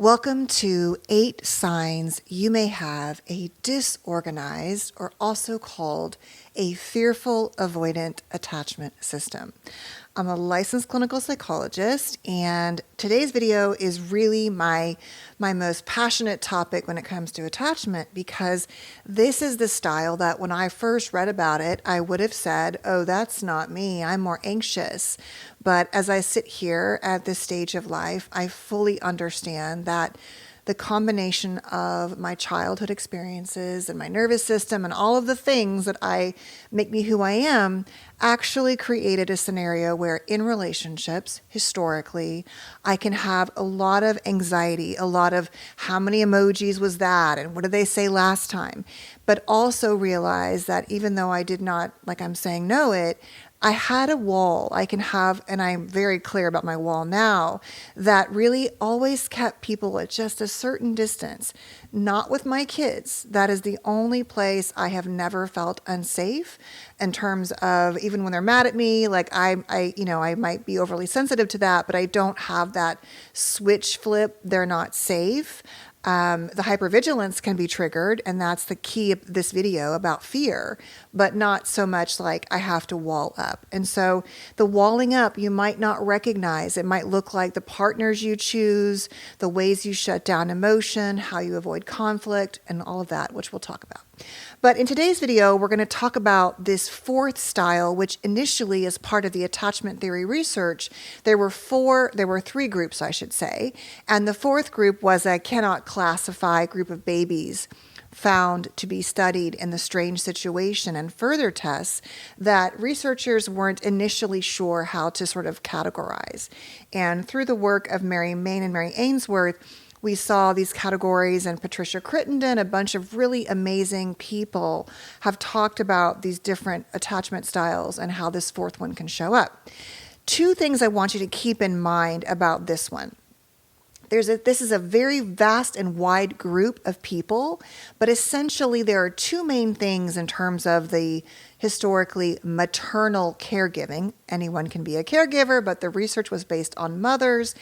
Welcome to 8 signs you may have a disorganized, or also called a fearful avoidant attachment system. I'm a licensed clinical psychologist, and today's video is really my most passionate topic when it comes to attachment, because this is the style that when I first read about it, I would have said, oh, that's not me. I'm more anxious. But as I sit here at this stage of life, I fully understand that the combination of my childhood experiences and my nervous system and all of the things that make me who I am actually created a scenario where in relationships, historically, I can have a lot of anxiety, a lot of how many emojis was that and what did they say last time? But also realize that even though I did not, like I'm saying, know it, I had a wall I can have, and I'm very clear about my wall now, that really always kept people at just a certain distance. Not with my kids. That is the only place I have never felt unsafe in terms of even when they're mad at me, like I might be overly sensitive to that, but I don't have that switch flip. They're not safe. The hypervigilance can be triggered, and that's the key of this video about fear, but not so much like I have to wall up. And so the walling up, you might not recognize. It might look like the partners you choose, the ways you shut down emotion, how you avoid conflict, and all of that, which we'll talk about. But in today's video, we're going to talk about this fourth style, which initially is part of the attachment theory research. There were three groups, I should say. And the fourth group was a cannot classify group of babies found to be studied in the strange situation, and further tests that researchers weren't initially sure how to sort of categorize. And through the work of Mary Main and Mary Ainsworth, we saw these categories, and Patricia Crittenden, a bunch of really amazing people have talked about these different attachment styles and how this fourth one can show up. Two things I want you to keep in mind about this one. This is a very vast and wide group of people, but essentially there are two main things in terms of the historically maternal caregiving. Anyone can be a caregiver, but the research was based on mothers.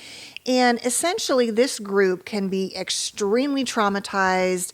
And essentially this group can be extremely traumatized,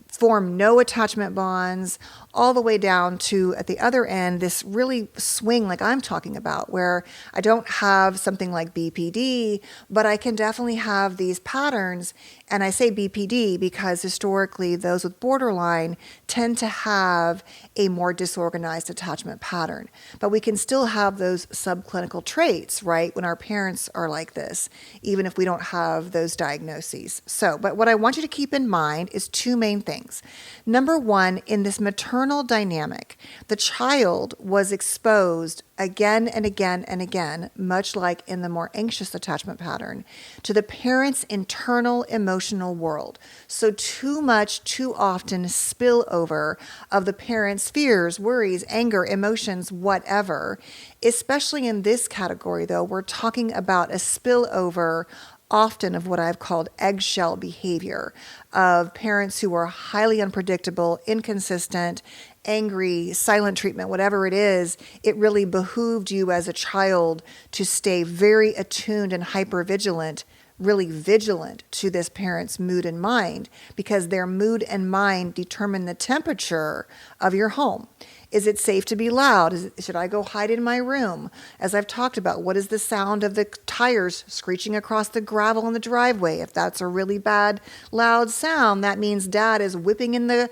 form no attachment bonds, all the way down to, at the other end, this really swing like I'm talking about, where I don't have something like BPD, but I can definitely have these patterns. And I say BPD because historically those with borderline tend to have a more disorganized attachment pattern. But we can still have those subclinical traits, right, when our parents are like this, even if we don't have those diagnoses. But what I want you to keep in mind is two main things. Number one, in this maternal dynamic, the child was exposed again and again and again, much like in the more anxious attachment pattern, to the parent's internal emotional world. So too much, too often spillover of the parent's fears, worries, anger, emotions, whatever. Especially in this category, though, we're talking about a spillover often of what I've called eggshell behavior, of parents who are highly unpredictable, inconsistent, angry, silent treatment, whatever it is. It really behooved you as a child to stay very attuned and hypervigilant, really vigilant to this parent's mood and mind, because their mood and mind determine the temperature of your home. Is it safe to be loud? Should I go hide in my room? As I've talked about, what is the sound of the tires screeching across the gravel in the driveway? If that's a really bad, loud sound, that means dad is whipping in the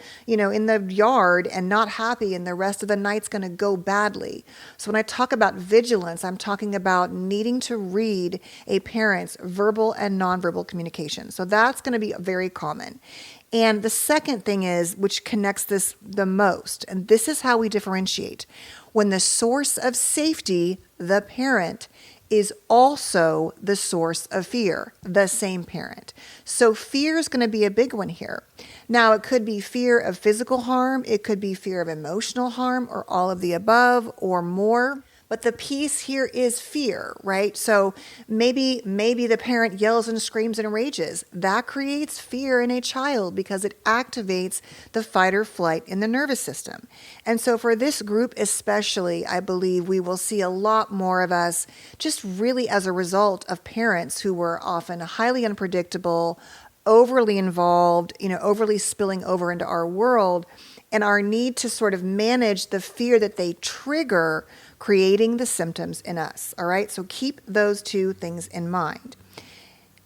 yard and not happy, and the rest of the night's going to go badly. So when I talk about vigilance, I'm talking about needing to read a parent's verbal and nonverbal communication. So that's going to be very common. And the second thing is, which connects this the most, and this is how we differentiate, when the source of safety, the parent, is also the source of fear, the same parent. So fear is going to be a big one here. Now, it could be fear of physical harm, it could be fear of emotional harm, or all of the above, or more. But the piece here is fear, right? So maybe the parent yells and screams and rages. That creates fear in a child because it activates the fight or flight in the nervous system. And so for this group especially, I believe we will see a lot more of us just really as a result of parents who were often highly unpredictable, overly involved, overly spilling over into our world, and our need to sort of manage the fear that they trigger, creating the symptoms in us. All right, so keep those two things in mind.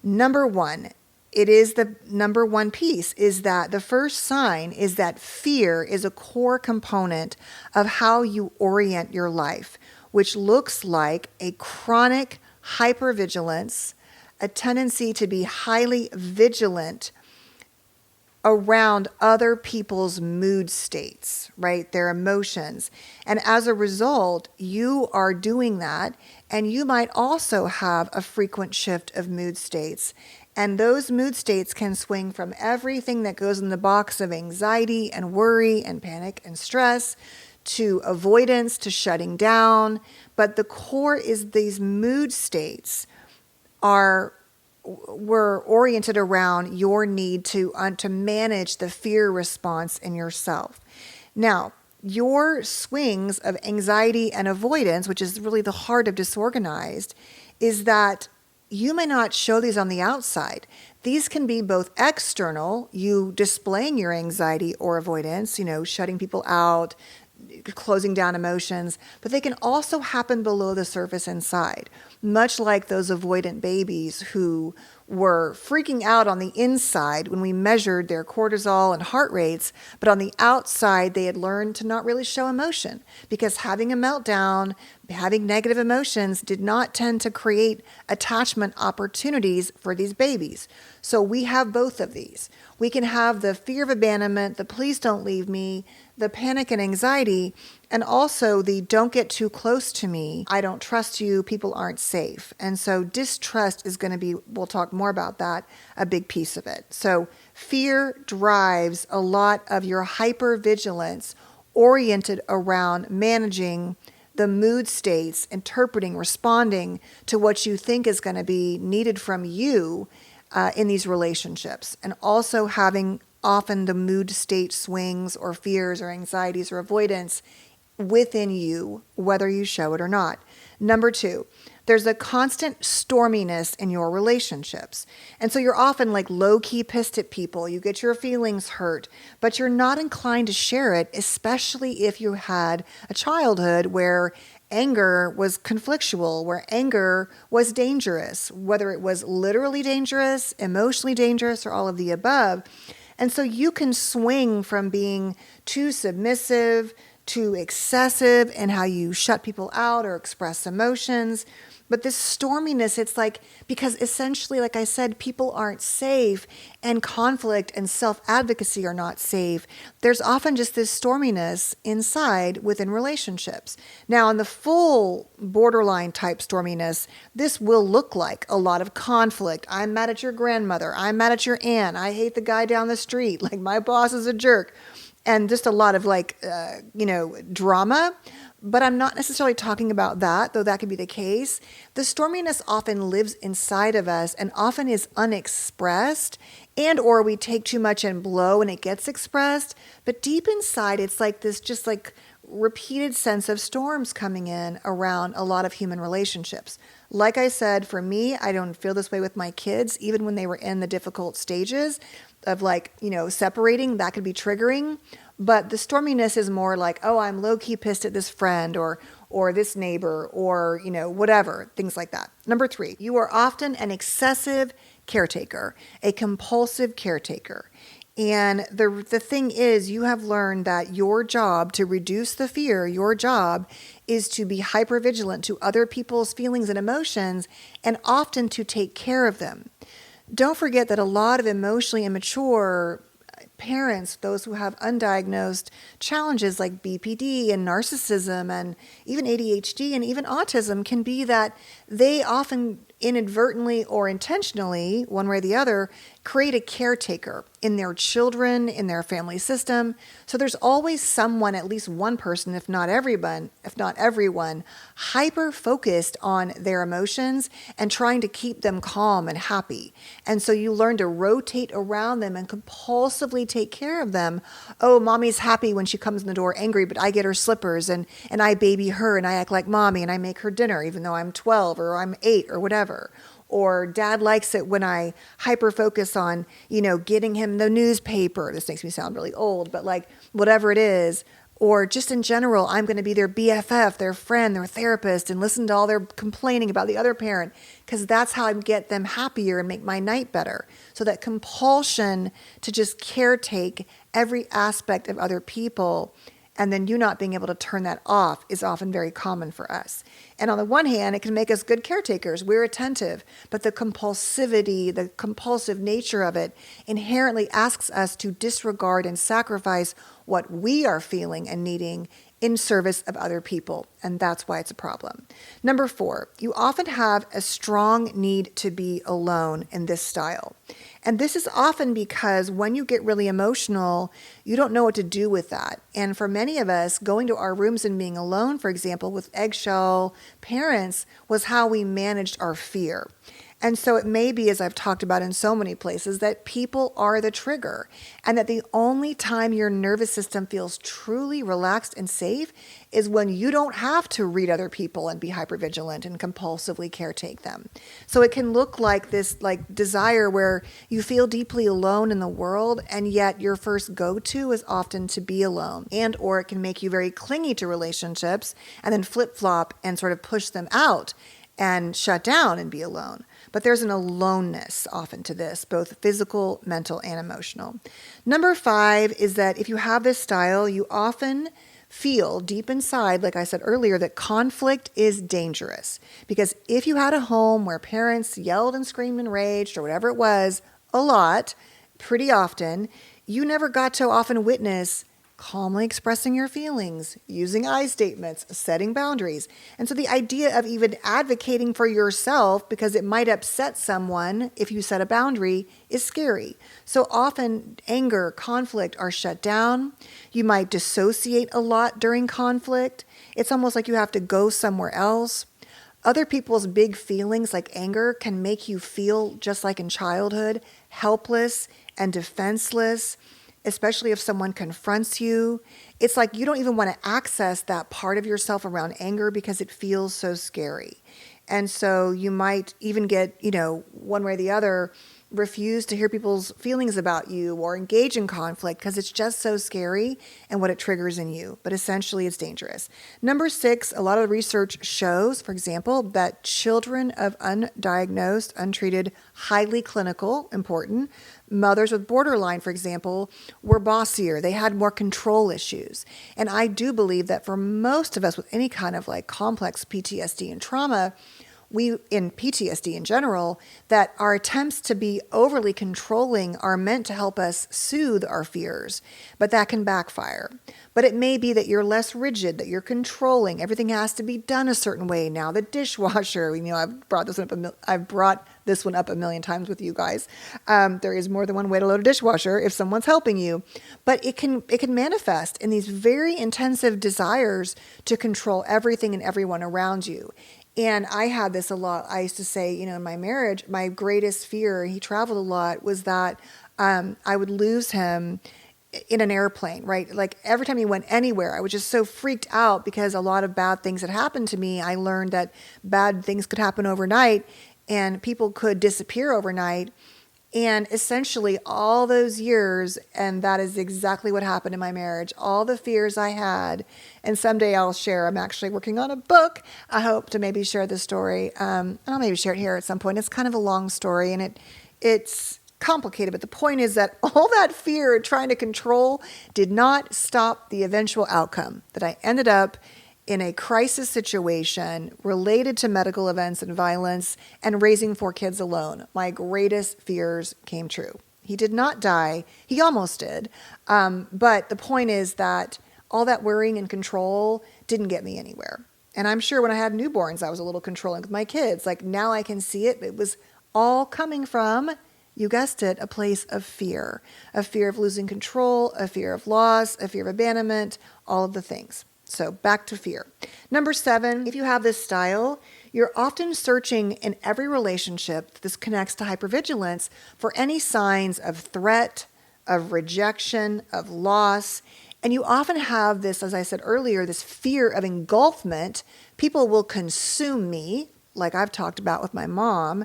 Number one, it is the number one piece is that the first sign is that fear is a core component of how you orient your life, which looks like a chronic hypervigilance, a tendency to be highly vigilant around other people's mood states, right? Their emotions. And as a result, you are doing that, and you might also have a frequent shift of mood states. And those mood states can swing from everything that goes in the box of anxiety and worry and panic and stress to avoidance to shutting down. But the core is these mood states were oriented around your need to manage the fear response in yourself. Now, your swings of anxiety and avoidance, which is really the heart of disorganized, is that you may not show these on the outside. These can be both external, you displaying your anxiety or avoidance, shutting people out, closing down emotions, but they can also happen below the surface inside, much like those avoidant babies who were freaking out on the inside when we measured their cortisol and heart rates, but on the outside they had learned to not really show emotion because having a meltdown, having negative emotions did not tend to create attachment opportunities for these babies. So we have both of these. We can have the fear of abandonment, the please don't leave me, the panic and anxiety, and also the don't get too close to me, I don't trust you, people aren't safe. And so distrust is going to be, we'll talk more about that, a big piece of it. So fear drives a lot of your hypervigilance oriented around managing the mood states, interpreting, responding to what you think is going to be needed from you in these relationships, and also having often the mood state swings or fears or anxieties or avoidance within you, whether you show it or not. Number two, there's a constant storminess in your relationships. And so you're often like low-key pissed at people. You get your feelings hurt, but you're not inclined to share it, especially if you had a childhood where anger was conflictual, where anger was dangerous, whether it was literally dangerous, emotionally dangerous, or all of the above. And so you can swing from being too submissive to excessive in how you shut people out or express emotions. But this storminess, it's like, because essentially, like I said, people aren't safe and conflict and self-advocacy are not safe. There's often just this storminess inside within relationships. Now, in the full borderline type storminess, this will look like a lot of conflict. I'm mad at your grandmother. I'm mad at your aunt. I hate the guy down the street. Like, my boss is a jerk. And just a lot of drama. But I'm not necessarily talking about that, though that could be the case. The storminess often lives inside of us and often is unexpressed, and or we take too much and blow and it gets expressed. But deep inside, it's like this just like repeated sense of storms coming in around a lot of human relationships. Like I said, for me, I don't feel this way with my kids, even when they were in the difficult stages of separating, that could be triggering. But the storminess is more like, oh, I'm low-key pissed at this friend or this neighbor or, whatever, things like that. Number three, you are often an excessive caretaker, a compulsive caretaker. And the thing is, you have learned that your job to reduce the fear, your job is to be hypervigilant to other people's feelings and emotions and often to take care of them. Don't forget that a lot of emotionally immature parents, those who have undiagnosed challenges like BPD and narcissism and even ADHD and even autism, can be that they often inadvertently or intentionally, one way or the other, create a caretaker, in their children, in their family system. So there's always someone, at least one person, if not everyone, hyper focused on their emotions and trying to keep them calm and happy. And so you learn to rotate around them and compulsively take care of them. Oh, mommy's happy when she comes in the door angry, but I get her slippers and I baby her and I act like mommy and I make her dinner even though I'm 12 or I'm 8 or whatever. Or dad likes it when I hyper focus on, getting him the newspaper. This makes me sound really old, but like whatever it is. Or just in general, I'm going to be their BFF, their friend, their therapist, and listen to all their complaining about the other parent, because that's how I get them happier and make my night better. So that compulsion to just caretake every aspect of other people, and then you not being able to turn that off, is often very common for us. And on the one hand, it can make us good caretakers. We're attentive, but the compulsivity, the compulsive nature of it inherently asks us to disregard and sacrifice what we are feeling and needing in service of other people. And that's why it's a problem. Number 4, you often have a strong need to be alone in this style. And this is often because when you get really emotional, you don't know what to do with that. And for many of us, going to our rooms and being alone, for example, with eggshell parents, was how we managed our fear. And so it may be, as I've talked about in so many places, that people are the trigger, and that the only time your nervous system feels truly relaxed and safe is when you don't have to read other people and be hypervigilant and compulsively caretake them. So it can look like this desire where you feel deeply alone in the world, and yet your first go-to is often to be alone. And or it can make you very clingy to relationships and then flip-flop and sort of push them out and shut down and be alone. But there's an aloneness often to this, both physical, mental, and emotional. Number 5 is that if you have this style, you often feel deep inside, like I said earlier, that conflict is dangerous. Because if you had a home where parents yelled and screamed and raged or whatever it was a lot, pretty often, you never got to often witness calmly expressing your feelings, using I statements, setting boundaries. And so the idea of even advocating for yourself because it might upset someone if you set a boundary is scary. So often anger, conflict are shut down. You might dissociate a lot during conflict. It's almost like you have to go somewhere else. Other people's big feelings like anger can make you feel just like in childhood, helpless and defenseless. Especially if someone confronts you. It's like you don't even want to access that part of yourself around anger because it feels so scary. And so you might even get, one way or the other, refuse to hear people's feelings about you or engage in conflict because it's just so scary and what it triggers in you. But essentially, it's dangerous. Number 6, a lot of research shows, for example, that children of undiagnosed, untreated, highly clinical, important, mothers with borderline, for example, were bossier. They had more control issues. And I do believe that for most of us with any kind of complex PTSD and trauma, in PTSD in general, that our attempts to be overly controlling are meant to help us soothe our fears, but that can backfire. But it may be that you're less rigid, that you're controlling. Everything has to be done a certain way. Now the dishwasher, I've brought this one up a million times with you guys. There is more than one way to load a dishwasher if someone's helping you, but it can manifest in these very intensive desires to control everything and everyone around you. And I had this a lot. I used to say, in my marriage, my greatest fear, he traveled a lot, was that I would lose him in an airplane, right? Like every time he went anywhere, I was just so freaked out because a lot of bad things had happened to me. I learned that bad things could happen overnight and people could disappear overnight. And essentially all those years, and that is exactly what happened in my marriage, all the fears I had, and someday I'll share, I'm actually working on a book. I hope to maybe share the story. I'll maybe share it here at some point. It's kind of a long story and it's complicated, but the point is that all that fear trying to control did not stop the eventual outcome, that I ended up in a crisis situation related to medical events and violence and raising 4 kids alone. My greatest fears came true. He did not die. He almost did. But the point is that all that worrying and control didn't get me anywhere. And I'm sure when I had newborns, I was a little controlling with my kids. Like now I can see it. It was all coming from You guessed it, a place of fear of losing control, a fear of loss, a fear of abandonment, all of the things. So back to fear. Number 7, if you have this style, you're often searching in every relationship, this connects to hypervigilance, for any signs of threat, of rejection, of loss. And you often have this, as I said earlier, this fear of engulfment. People will consume me, like I've talked about with my mom,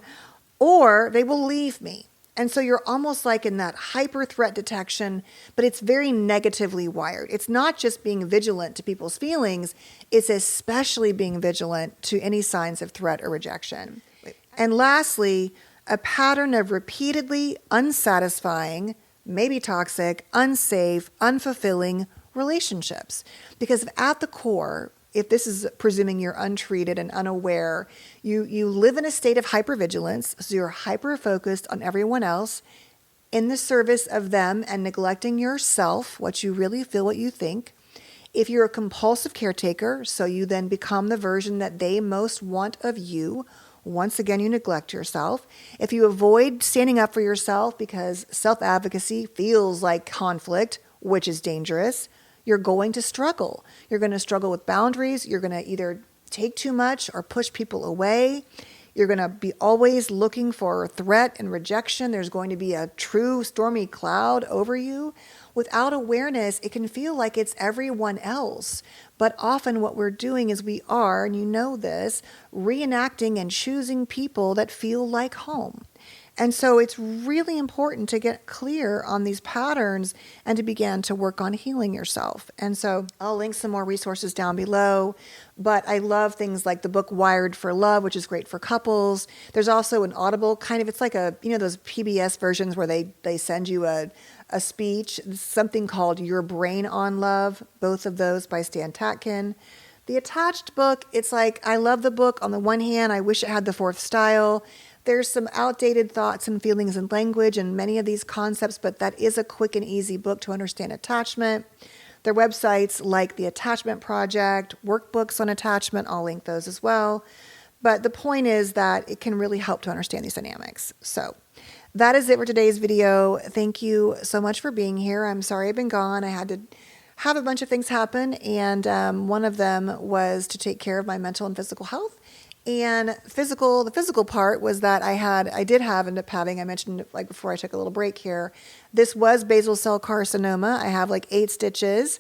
or they will leave me. And so you're almost like in that hyper threat detection, but it's very negatively wired. It's not just being vigilant to people's feelings, it's especially being vigilant to any signs of threat or rejection. And lastly, a pattern of repeatedly unsatisfying, maybe toxic, unsafe, unfulfilling relationships. Because at the core, if this is presuming you're untreated and unaware, you live in a state of hypervigilance, so you're hyper-focused on everyone else in the service of them and neglecting yourself, what you really feel, what you think. If you're a compulsive caretaker, so you then become the version that they most want of you, once again, you neglect yourself. If you avoid standing up for yourself because self-advocacy feels like conflict, which is dangerous, you're going to struggle. You're going to struggle with boundaries. You're going to either take too much or push people away. You're going to be always looking for threat and rejection. There's going to be a true stormy cloud over you. Without awareness, it can feel like it's everyone else. But often what we're doing is we are, and you know this, reenacting and choosing people that feel like home. And so it's really important to get clear on these patterns and to begin to work on healing yourself. And so I'll link some more resources down below, but I love things like the book Wired for Love, which is great for couples. There's also an Audible kind of, it's like those PBS versions where they send you a speech, something called Your Brain on Love, both of those by Stan Tatkin. The Attached book, it's like, I love the book. On the one hand, I wish it had the fourth style. There's some outdated thoughts and feelings and language and many of these concepts, but that is a quick and easy book to understand attachment. Their websites like the Attachment Project, workbooks on attachment, I'll link those as well. But the point is that it can really help to understand these dynamics. So that is it for today's video. Thank you so much for being here. I'm sorry I've been gone. I had to have a bunch of things happen, and one of them was to take care of my mental and physical health. And the physical part was that I did end up having, I mentioned like before I took a little break here, this was basal cell carcinoma. I have like 8 stitches,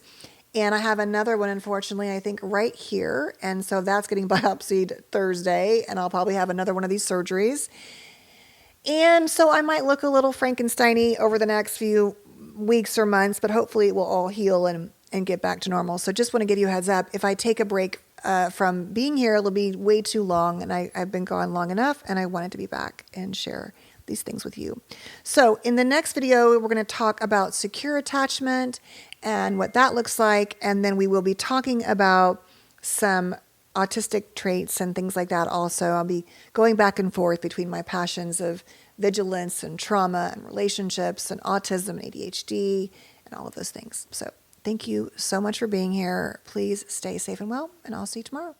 and I have another one, unfortunately, I think right here. And so that's getting biopsied Thursday, and I'll probably have another one of these surgeries. And so I might look a little Frankenstein-y over the next few weeks or months, but hopefully it will all heal and get back to normal. So just want to give you a heads up. If I take a break from being here, it'll be way too long, and I've been gone long enough, and I wanted to be back and share these things with you. So in the next video, we're going to talk about secure attachment and what that looks like, and then we will be talking about some autistic traits and things like that also. I'll be going back and forth between my passions of vigilance and trauma and relationships and autism and ADHD and all of those things. So thank you so much for being here. Please stay safe and well, and I'll see you tomorrow.